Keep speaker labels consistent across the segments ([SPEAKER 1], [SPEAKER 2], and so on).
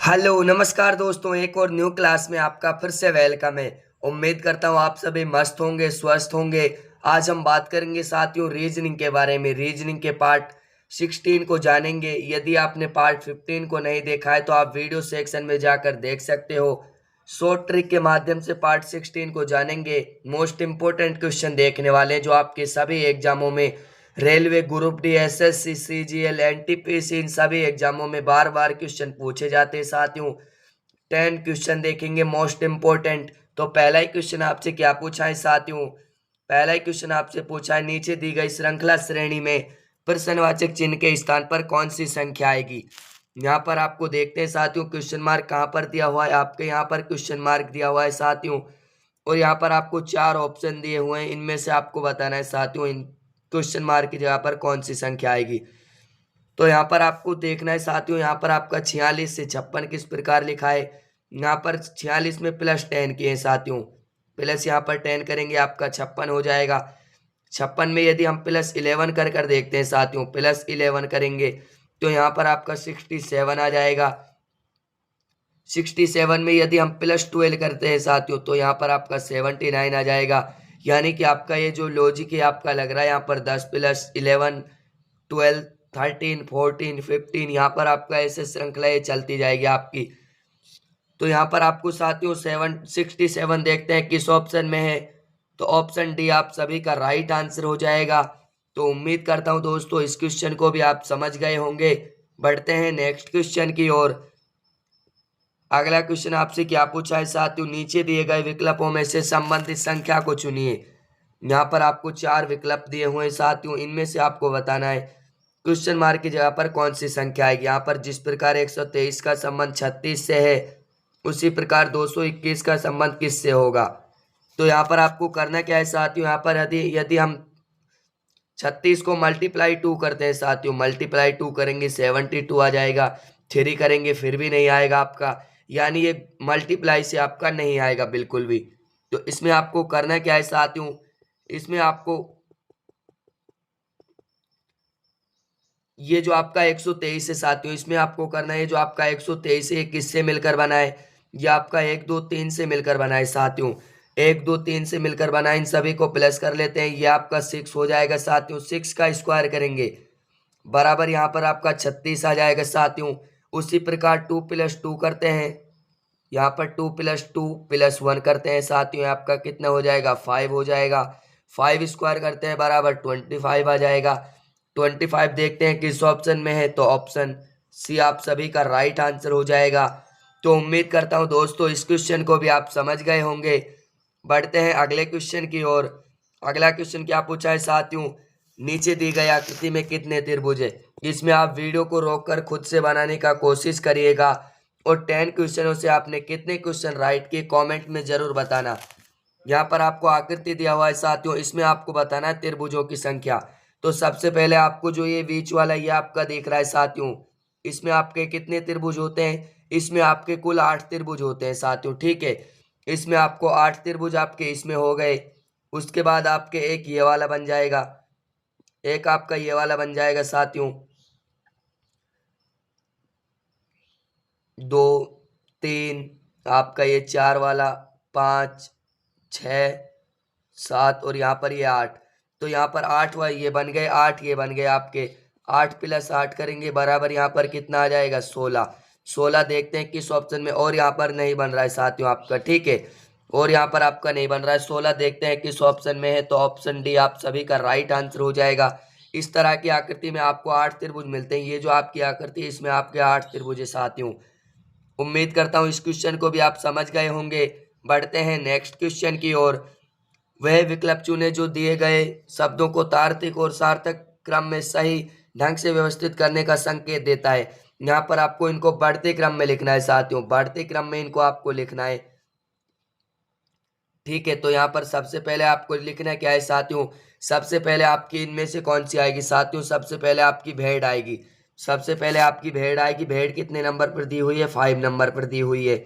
[SPEAKER 1] Hello नमस्कार दोस्तों, एक और न्यू क्लास में आपका फिर से वेलकम है। उम्मीद करता हूँ आप सभी मस्त होंगे, स्वस्थ होंगे। आज हम बात करेंगे साथियों रीजनिंग के बारे में। रीजनिंग के पार्ट 16 को जानेंगे। यदि आपने पार्ट 15 को नहीं देखा है तो आप वीडियो सेक्शन में जाकर देख सकते हो। शॉर्ट ट्रिक के माध्यम से पार्ट 16 को जानेंगे। मोस्ट इंपोर्टेंट क्वेश्चन देखने वाले हैं जो आपके सभी एग्जामों में, railway, group D, SSC, CGL, NTPC, इन सभी एग्जामों में बार बार क्वेश्चन पूछे जाते हैं साथियों। 10 क्वेश्चन देखेंगे मोस्ट इंपोर्टेंट। तो पहला ही क्वेश्चन आपसे क्या पूछा है साथियों? पहला ही क्वेश्चन आपसे पूछा है, नीचे दी गई श्रृंखला श्रेणी में प्रश्नवाचक चिन्ह के स्थान पर कौन सी संख्या आएगी? यहाँ पर आपको देखते हैं साथियों, क्वेश्चन मार्क कहाँ पर दिया हुआ है। आपके यहाँ पर क्वेश्चन मार्क दिया हुआ है साथियों, और यहाँ पर आपको 4 ऑप्शन दिए हुए हैं। इनमें से आपको बताना है साथियों, इन क्वेश्चन मार्क की जगह पर कौन सी संख्या आएगी। तो यहाँ पर आपको देखना है साथियों, यहाँ पर आपका 46 से 56 किस प्रकार लिखा है। यहाँ पर 46 में +10 किए हैं साथियों, प्लस यहाँ पर 10 करेंगे आपका 56 हो जाएगा। 56 में यदि हम +11 कर कर देखते हैं साथियों, +11 करेंगे तो यहाँ पर आपका 67 आ जाएगा। 67 में यदि हम +12 करते हैं साथियों तो यहाँ पर आपका 79 आ जाएगा। यानी कि आपका ये जो लॉजिक है आपका लग रहा है, यहाँ पर 10 + 11 12 13 14 15, यहाँ पर आपका ऐसे श्रृंखला ये चलती जाएगी आपकी। तो यहाँ पर आपको साथियों 67 देखते हैं किस ऑप्शन में है। तो ऑप्शन डी आप सभी का राइट आंसर हो जाएगा। तो उम्मीद करता हूँ दोस्तों इस क्वेश्चन को भी आप समझ गए होंगे। बढ़ते हैं नेक्स्ट क्वेश्चन की ओर। अगला क्वेश्चन आपसे क्या पूछा है साथियों, नीचे दिए गए विकल्पों में से संबंधित संख्या को चुनिए। यहाँ पर आपको 4 विकल्प दिए हुए हैं साथियों, इनमें से आपको बताना है क्वेश्चन मार्क की जगह पर कौन सी संख्या आएगी। यहाँ पर जिस प्रकार 123 का संबंध 36 से है, उसी प्रकार 221 का संबंध किससे होगा। तो यहाँ पर आपको करना क्या है साथियों, यहाँ पर यदि यदि हम 36 को ×2 करते हैं साथियों, ×2 करेंगे 72 आ जाएगा। 3 करेंगे फिर भी नहीं आएगा आपका, यानी ये मल्टीप्लाई से आपका नहीं आएगा बिल्कुल भी। तो इसमें आपको करना क्या है साथियों, इसमें आपको ये जो आपका 123 है साथियों, इसमें आपको करना है जो आपका 123 है किससे मिलकर बना है। ये आपका 1 2 3 से मिलकर बना है साथियों, 1 2 3 से मिलकर बना है। इन सभी को प्लस कर लेते हैं, ये आपका 6 हो जाएगा साथियों। 6 का स्क्वायर करेंगे बराबर यहाँ पर आपका 36 आ जाएगा साथियों। उसी प्रकार 2 + 2 करते हैं, यहाँ पर 2 + 2 + 1 करते हैं साथियों, आपका कितना हो जाएगा 5 हो जाएगा। 5 स्क्वायर करते हैं बराबर 25 आ जाएगा। 25 देखते हैं किस ऑप्शन में है, तो ऑप्शन सी आप सभी का राइट आंसर हो जाएगा। तो उम्मीद करता हूँ दोस्तों इस क्वेश्चन को भी आप समझ गए होंगे। बढ़ते हैं अगले क्वेश्चन की ओर। अगला क्वेश्चन क्या पूछा है साथियों, नीचे दी गई आकृति में कितने त्रिभुज है। इसमें आप वीडियो को रोककर खुद से बनाने का कोशिश करिएगा, और 10 क्वेश्चनों से आपने कितने क्वेश्चन राइट किए कमेंट में जरूर बताना। यहाँ पर आपको आकृति दिया हुआ है साथियों, इसमें आपको बताना है त्रिभुजों की संख्या। तो सबसे पहले आपको जो ये बीच वाला ये आपका दिख रहा है साथियों, इसमें आपके कितने त्रिभुज होते हैं, इसमें आपके कुल 8 त्रिभुज होते हैं साथियों, ठीक है। इसमें आपको 8 त्रिभुज आपके इसमें हो गए। उसके बाद आपके एक ये वाला बन जाएगा, एक आपका ये वाला बन जाएगा साथियों, 2 3 आपका ये 4 वाला, 5 6 7 और यहाँ पर ये 8। तो यहाँ पर 8 हुआ, ये बन गए 8, ये बन गए आपके 8 + 8 करेंगे बराबर यहाँ पर कितना आ जाएगा 16। 16 देखते हैं किस ऑप्शन में, और यहाँ पर नहीं बन रहा है साथियों आपका, ठीक है। और यहाँ पर आपका नहीं बन रहा है 16, देखते हैं किस ऑप्शन में है, तो ऑप्शन डी आप सभी का राइट आंसर हो जाएगा। इस तरह की आकृति में आपको 8 त्रिभुज मिलते हैं। ये जो आपकी आकृति है इसमें आपके 8 त्रिभुज है साथियों। उम्मीद करता हूँ इस क्वेश्चन को भी आप समझ गए होंगे। बढ़ते हैं नेक्स्ट क्वेश्चन की ओर। वह विकल्प चुने जो दिए गए शब्दों को तार्किक और सार्थक क्रम में सही ढंग से व्यवस्थित करने का संकेत देता है। यहाँ पर आपको इनको बढ़ते क्रम में लिखना है साथियों, बढ़ते क्रम में इनको आपको लिखना है, ठीक है। तो यहाँ पर सबसे पहले आपको लिखना क्या है साथियों, सबसे पहले आपकी इनमें से कौन सी आएगी साथियों, सबसे पहले आपकी भेड़ आएगी। सबसे पहले आपकी भेड़ आएगी, भेड़ कितने नंबर पर दी हुई है, 5 नंबर पर दी हुई है।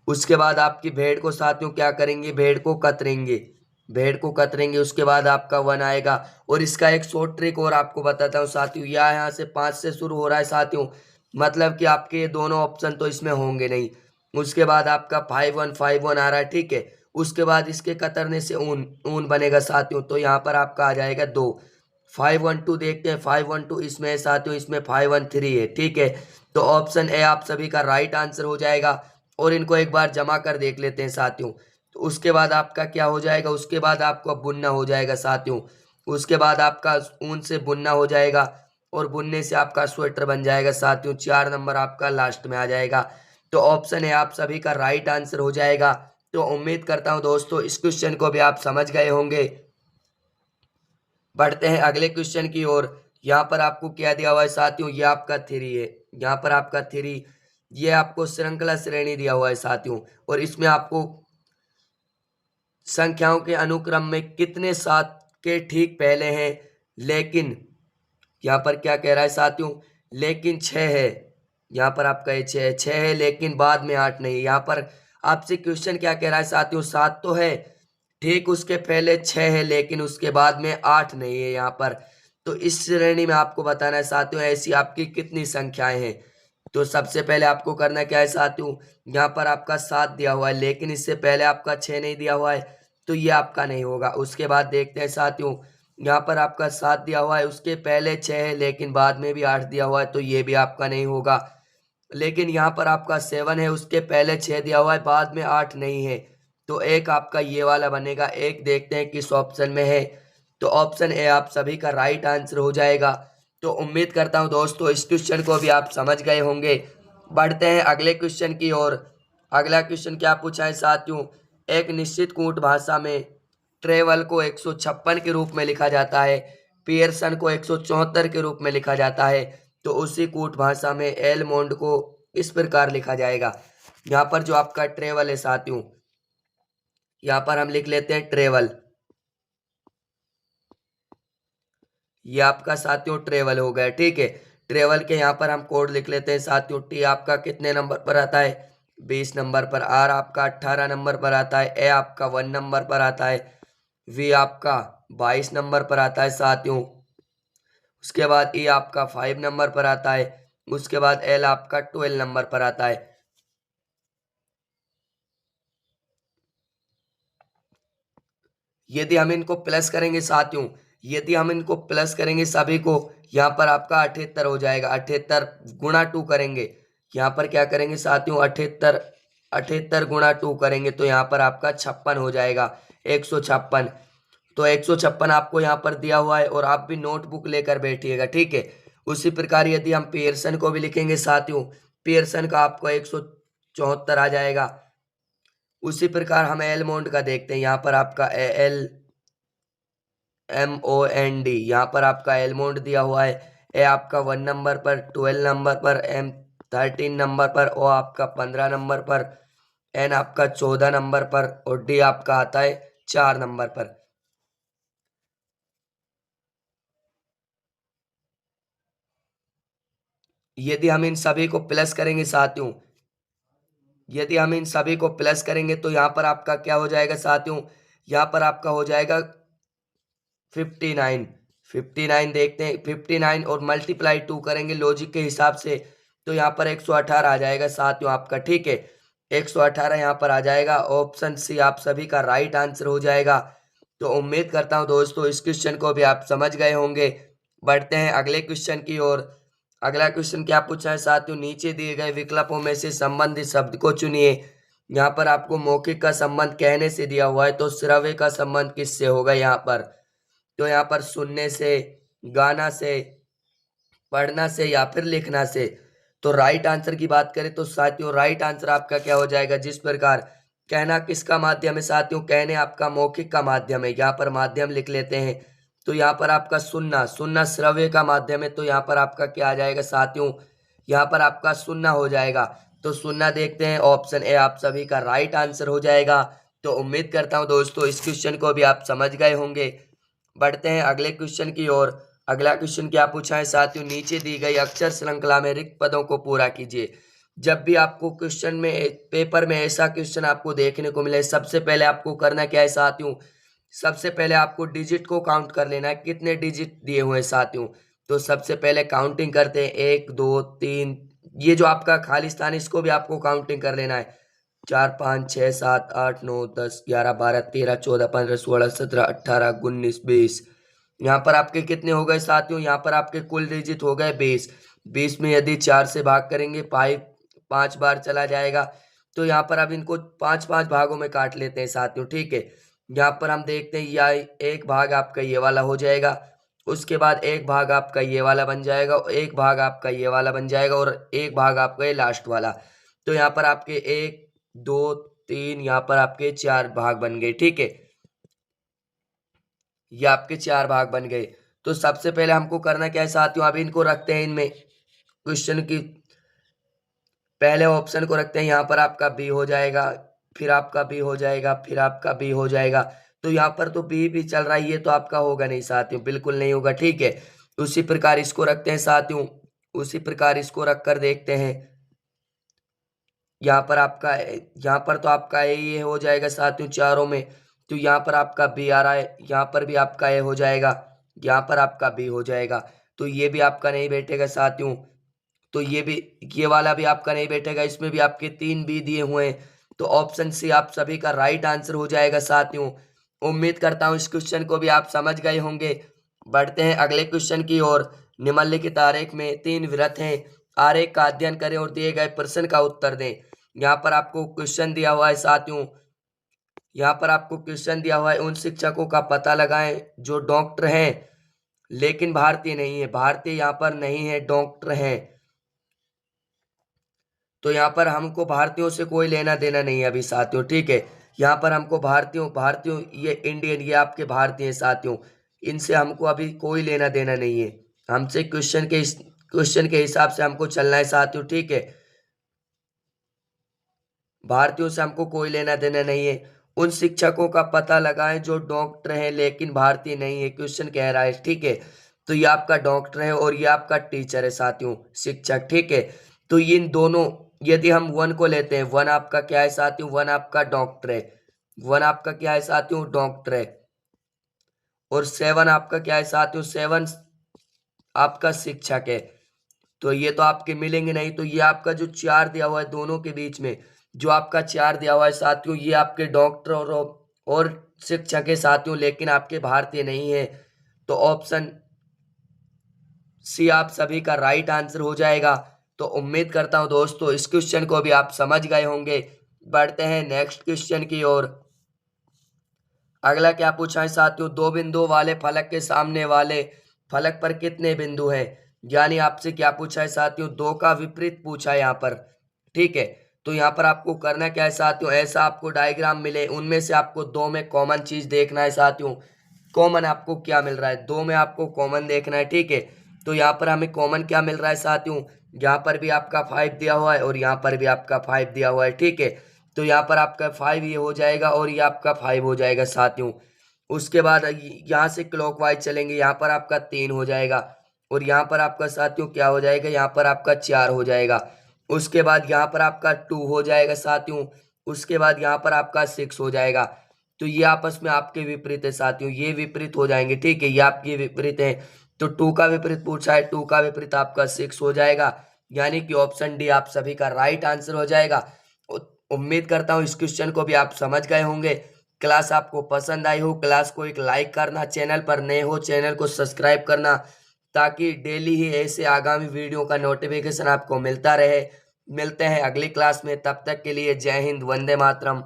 [SPEAKER 1] उसके बाद आपकी भेड़ को साथियों क्या करेंगे, भेड़ को कतरेंगे, भेड़ को कतरेंगे, उसके बाद आपका 1 आएगा। और इसका एक शॉर्ट ट्रिक और आपको बताता हूँ साथियों, यहाँ से 5 से शुरू हो रहा है साथियों, मतलब कि आपके ये दोनों ऑप्शन तो इसमें होंगे नहीं। उसके बाद आपका 5151 आ रहा है, ठीक है। उसके बाद इसके कतरने से ऊन ऊन बनेगा साथियों, तो यहाँ पर आपका आ जाएगा 2। 512 देखते हैं, 512 इसमें है साथियों, इसमें 513 है, ठीक है। तो ऑप्शन ए आप सभी का राइट आंसर हो जाएगा। और इनको एक बार जमा कर देख लेते हैं साथियों। तो उसके बाद आपका क्या हो जाएगा, उसके बाद आपको बुनना हो जाएगा साथियों। उसके बाद आपका ऊन से बुनना हो जाएगा और बुनने से आपका स्वेटर बन जाएगा साथियों। 4 नंबर आपका लास्ट में आ जाएगा। तो ऑप्शन है आप सभी का राइट आंसर हो जाएगा। तो उम्मीद करता हूं दोस्तों इस क्वेश्चन को भी आप समझ गए होंगे। बढ़ते हैं अगले क्वेश्चन की ओर। यहाँ पर आपको क्या दिया हुआ है साथियों, ये आपका 3 है। यहाँ पर आपका 3, ये आपको श्रृंखला श्रेणी दिया हुआ है साथियों। और इसमें आपको संख्याओं के अनुक्रम में कितने 7 के ठीक पहले हैं, लेकिन यहाँ पर क्या कह रहा है साथियों, लेकिन 6 है। यहाँ पर आपका ये 6 है लेकिन बाद में 8 नहीं। यहाँ पर आपसे क्वेश्चन क्या कह रहा है साथियों, 7 तो है, ठीक उसके पहले 6 है लेकिन उसके बाद में 8 नहीं है यहाँ पर। तो इस श्रेणी में आपको बताना है साथियों ऐसी आपकी कितनी संख्याएं हैं। तो सबसे पहले आपको करना क्या है साथियों, यहाँ पर आपका 7 दिया हुआ है लेकिन इससे पहले आपका 6 नहीं दिया हुआ है, तो ये आपका नहीं होगा। उसके बाद देखते हैं साथियों, यहाँ पर आपका 7 दिया हुआ है, उसके पहले 6 है लेकिन बाद में भी 8 दिया हुआ है, तो ये भी आपका नहीं होगा। लेकिन यहाँ पर आपका 7 है, उसके पहले 6 दिया हुआ है, बाद में 8 नहीं है, तो एक आपका ये वाला बनेगा। एक देखते हैं किस ऑप्शन में है। तो ऑप्शन ए आप सभी का राइट आंसर हो जाएगा। तो उम्मीद करता हूँ दोस्तों इस क्वेश्चन को भी आप समझ गए होंगे। बढ़ते हैं अगले क्वेश्चन की ओर। अगला क्वेश्चन क्या पूछा है साथियों, एक निश्चित कूट भाषा में ट्रेवल को 156 के रूप में लिखा जाता है, पियर्सन को 174 के रूप में लिखा जाता है। तो उसी कूट भाषा में एलमोंड को इस प्रकार लिखा जाएगा। यहाँ पर जो आपका ट्रेवल है साथियों, यहाँ पर हम लिख लेते हैं ट्रेवल। ये आपका साथियों ट्रेवल हो गया, ठीक है। ट्रेवल के यहाँ पर हम कोड लिख लेते हैं साथियों। टी आपका कितने नंबर पर आता है, 20 नंबर पर। आर आपका 18 नंबर पर आता है। ए आपका 1 नंबर पर आता है। वी आपका 22 नंबर पर आता है साथियों। उसके बाद ई आपका 5 नंबर पर आता है। उसके बाद एल आपका 12 नंबर पर आता है। यदि हम इनको प्लस करेंगे साथियों, यदि हम इनको प्लस करेंगे सभी को, यहाँ पर आपका 78 हो जाएगा। 78 गुणा 2 करेंगे, यहाँ पर क्या करेंगे साथियों, 78 78 गुणा 2 करेंगे तो यहाँ पर आपका 56 हो जाएगा, 156। तो 156 आपको यहाँ पर दिया हुआ है और आप भी नोटबुक लेकर बैठिएगा, ठीक है। उसी प्रकार यदि हम पियर्सन को भी लिखेंगे साथियों, पियर्सन का आपको 174 आ जाएगा। उसी प्रकार हम एलमोंड का देखते हैं। यहाँ पर आपका ALMOND, यहाँ पर आपका एलमोंड दिया हुआ है। ए आपका 1 नंबर पर, 12 नंबर पर, एम 13 नंबर पर, ओ आपका 15 नंबर पर, एन आपका 14 नंबर पर और डी आपका आता है 4 नंबर पर। यदि हम इन सभी को प्लस करेंगे साथियों, यदि हम इन सभी को प्लस करेंगे तो यहाँ पर आपका क्या हो जाएगा साथियों, यहाँ पर आपका हो जाएगा 59। 59 देखते हैं, 59 और मल्टीप्लाई 2 करेंगे लॉजिक के हिसाब से, तो यहाँ पर 118 आ जाएगा साथियों आपका, ठीक है। 118 यहाँ पर आ जाएगा। ऑप्शन सी आप सभी का राइट आंसर हो जाएगा। तो उम्मीद करता हूँ दोस्तों इस क्वेश्चन को भी आप समझ गए होंगे। बढ़ते हैं अगले क्वेश्चन की ओर। अगला क्वेश्चन क्या पूछा है साथियों, नीचे दिए गए विकल्पों में से संबंधित शब्द को चुनिए। यहाँ पर आपको मौखिक का संबंध कहने से दिया हुआ है, तो श्रव्य का संबंध किससे होगा यहाँ पर, तो यहाँ पर सुनने से, गाना से, पढ़ना से या फिर लिखना से। तो राइट आंसर की बात करें तो साथियों राइट आंसर आपका क्या हो जाएगा, जिस प्रकार कहना किसका माध्यम है साथियों, कहने आपका मौखिक का माध्यम है। यहाँ पर माध्यम लिख लेते हैं। तो यहाँ पर आपका सुनना, सुनना श्रव्य का माध्यम है, तो यहाँ पर आपका क्या आ जाएगा साथियों, यहाँ पर आपका सुनना हो जाएगा। तो सुनना देखते हैं, ऑप्शन ए आप सभी का राइट आंसर हो जाएगा। तो उम्मीद करता हूँ दोस्तों इस क्वेश्चन को भी आप समझ गए होंगे। बढ़ते हैं अगले क्वेश्चन की ओर। अगला क्वेश्चन क्या पूछा है साथियों, नीचे दी गई अक्षर श्रृंखला में रिक्त पदों को पूरा कीजिए। जब भी आपको क्वेश्चन में, पेपर में ऐसा क्वेश्चन आपको देखने को मिले, सबसे पहले आपको करना क्या है साथियों, सबसे पहले आपको डिजिट को काउंट कर लेना है, कितने डिजिट दिए हुए हैं साथियों। तो सबसे पहले काउंटिंग करते हैं, 1 2 3 ये जो आपका खाली स्थान है इसको भी आपको काउंटिंग कर लेना है। 4 5 6 7 8 9 10 11 12 13 14 15 16 17 18 19 20। यहाँ पर आपके कितने हो गए साथियों? यहाँ पर आपके कुल डिजिट हो गए 20। 20 में यदि 4 से भाग करेंगे 5 बार चला जाएगा। तो यहाँ पर अब इनको 5-5 भागों में काट लेते हैं साथियों, ठीक है। यहाँ पर हम देखते हैं या एक भाग आपका ये वाला हो जाएगा, उसके बाद एक भाग आपका ये वाला बन जाएगा, एक भाग आपका ये वाला बन जाएगा और एक भाग आपका ये लास्ट वाला। तो यहाँ पर आपके 1 2 3 यहाँ पर आपके 4 भाग बन गए, ठीक है। ये आपके 4 भाग बन गए। तो सबसे पहले हमको करना क्या है साथियों? अभी इनको रखते हैं इनमें क्वेश्चन की पहले ऑप्शन को रखते हैं। यहाँ पर आपका बी हो जाएगा, फिर आपका बी हो जाएगा, फिर आपका बी हो जाएगा। तो यहाँ पर तो बी भी चल रहा है, ये तो आपका होगा नहीं साथियों, बिल्कुल नहीं होगा, ठीक है। उसी प्रकार इसको रखते हैं साथियों, उसी प्रकार इसको रख कर देखते हैं। यहाँ पर आपका यहाँ पर तो आपका ये हो जाएगा साथियों चारों में। तो यहाँ पर आपका बी आ रहा है, यहाँ पर भी आपका ए हो जाएगा, यहाँ पर आपका बी हो जाएगा। तो ये भी आपका नहीं बैठेगा साथियों। तो ये वाला भी आपका नहीं बैठेगा, इसमें भी आपके 3 बी दिए हुए हैं। तो ऑप्शन सी आप सभी का राइट आंसर हो जाएगा साथियों। उम्मीद करता हूँ इस क्वेश्चन को भी आप समझ गए होंगे। बढ़ते हैं अगले क्वेश्चन की ओर। निम्नलिखित आरेख में 3 वृत्त हैं, आरेख का अध्ययन करें और दिए गए प्रश्न का उत्तर दें। यहाँ पर आपको क्वेश्चन दिया हुआ है साथियों, यहाँ पर आपको क्वेश्चन दिया हुआ है, उन शिक्षकों का पता लगाएं जो डॉक्टर हैं लेकिन भारतीय नहीं है। भारतीय यहाँ पर नहीं है, डॉक्टर हैं। तो यहाँ पर हमको भारतीयों से कोई लेना देना नहीं है अभी साथियों, ठीक है। यहाँ पर हमको भारतीयों भारतीयों ये इंडियन, ये आपके भारतीय हैं साथियों, इनसे हमको अभी कोई लेना देना नहीं है। हमसे क्वेश्चन के हिसाब से हमको चलना है साथियों, ठीक है। भारतीयों से हमको कोई लेना देना नहीं है। उन शिक्षकों का पता लगाएं जो डॉक्टर हैं लेकिन भारतीय नहीं है, क्वेश्चन कह रहा है, ठीक है। तो ये आपका डॉक्टर है और ये आपका टीचर है साथियों, शिक्षक, ठीक है। तो इन दोनों, यदि हम 1 को लेते हैं, 1 आपका क्या है साथियों? 1 आपका डॉक्टर है, 1 आपका क्या है साथियों? डॉक्टर है। और 7 आपका क्या है साथियों? 7 आपका शिक्षक है। तो ये तो आपके मिलेंगे नहीं। तो ये आपका जो 4 दिया हुआ है दोनों के बीच में, जो आपका 4 दिया हुआ है साथियों, ये आपके डॉक्टर और शिक्षक है साथियों, लेकिन आपके भारतीय नहीं है। तो ऑप्शन सी आप सभी का राइट आंसर हो जाएगा। तो उम्मीद करता हूं दोस्तों इस क्वेश्चन को भी आप समझ गए होंगे। बढ़ते हैं नेक्स्ट क्वेश्चन की ओर। अगला क्या पूछा है साथियों? 2 बिंदु वाले फलक के सामने वाले फलक पर कितने बिंदु हैं? यानी आपसे क्या पूछा है साथियों? 2 का विपरीत पूछा है यहाँ पर, ठीक है। तो यहाँ पर आपको करना क्या है साथियों? ऐसा आपको डायग्राम मिले, उनमें से आपको 2 में कॉमन चीज देखना है साथियों। कॉमन आपको क्या मिल रहा है? 2 में आपको कॉमन देखना है, ठीक है। तो यहाँ पर हमें कॉमन क्या मिल रहा है साथियों? यहाँ पर भी आपका 5 दिया हुआ है और यहाँ पर भी आपका 5 दिया हुआ है, ठीक है। तो यहाँ पर आपका 5 ये हो जाएगा और ये आपका 5 हो जाएगा साथियों। उसके बाद यहाँ से क्लॉकवाइज चलेंगे, यहाँ पर आपका 3 हो जाएगा और यहाँ पर आपका साथियों क्या हो जाएगा? यहाँ पर आपका 4 हो जाएगा। उसके बाद यहाँ पर आपका 2 हो जाएगा साथियों। उसके बाद यहाँ पर आपका 6 हो जाएगा। तो ये आपस में आपके विपरीत है साथियों, ये विपरीत हो जाएंगे, ठीक है। ये आपके विपरीत है। तो 2 का विपरीत पूछा है, 2 का विपरीत आपका 6 हो जाएगा। यानी कि ऑप्शन डी आप सभी का राइट आंसर हो जाएगा। उम्मीद करता हूँ इस क्वेश्चन को भी आप समझ गए होंगे। क्लास आपको पसंद आई हो, क्लास को एक लाइक करना, चैनल पर नए हो चैनल को सब्सक्राइब करना, ताकि डेली ही ऐसे आगामी वीडियो का नोटिफिकेशन आपको मिलता रहे। मिलते हैं अगली क्लास में, तब तक के लिए जय हिंद, वंदे मातरम।